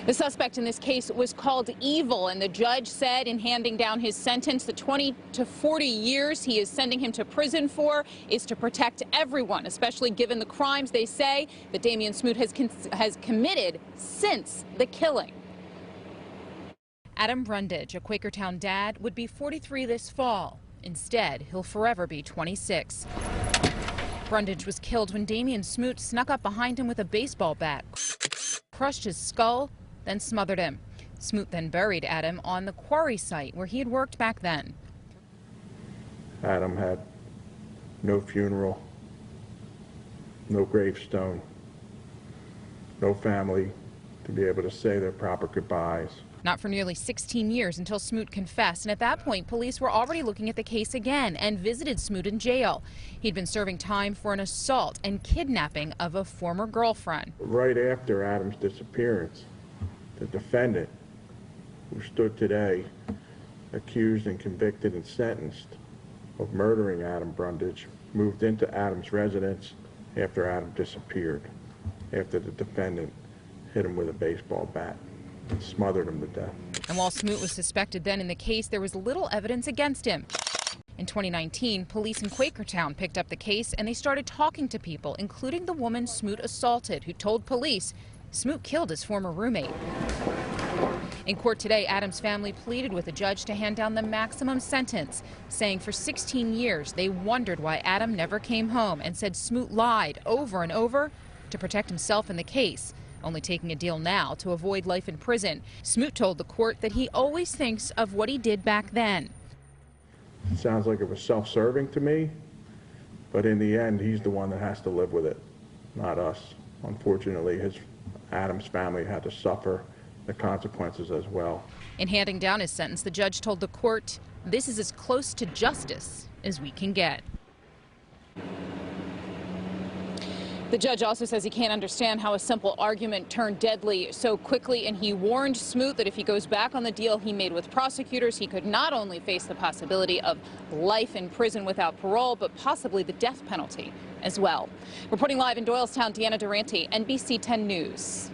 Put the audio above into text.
The suspect in this case was called evil, and the judge said in handing down his sentence, the 20 to 40 years he is sending him to prison for is to protect everyone, especially given the crimes they say that Damon Smoot has committed since the killing. Adam Brundage, a Quakertown dad, would be 43 this fall. Instead, he'll forever be 26. Brundage was killed when Damon Smoot snuck up behind him with a baseball bat, crushed his skull, then smothered him. Smoot then buried Adam on the quarry site where he had worked back then. Adam had no funeral, no gravestone, no family to be able to say their proper goodbyes. Not for nearly 16 years until Smoot confessed, and at that point, police were already looking at the case again and visited Smoot in jail. He'd been serving time for an assault and kidnapping of a former girlfriend. Right after Adam's disappearance, the defendant, who stood today accused and convicted and sentenced of murdering Adam Brundage, moved into Adam's residence after Adam disappeared, after the defendant hit him with a baseball bat and smothered him to death. And while Smoot was suspected then in the case, there was little evidence against him. In 2019, police in Quakertown picked up the case and they started talking to people, including the woman Smoot assaulted, who told police Smoot killed his former roommate. In court today, Adam's family pleaded with the judge to hand down the maximum sentence, saying for 16 years they wondered why Adam never came home and said Smoot lied over and over to protect himself in the case, only taking a deal now to avoid life in prison. Smoot told the court that he always thinks of what he did back then. It sounds like it was self-serving to me, but in the end, he's the one that has to live with it, not us. Unfortunately, Adam's family had to suffer the consequences as well. In handing down his sentence, the judge told the court, "This is as close to justice as we can get." The judge also says he can't understand how a simple argument turned deadly so quickly, and he warned Smoot that if he goes back on the deal he made with prosecutors, he could not only face the possibility of life in prison without parole, but possibly the death penalty as well. Reporting live in Doylestown, Deanna Durante, NBC 10 News.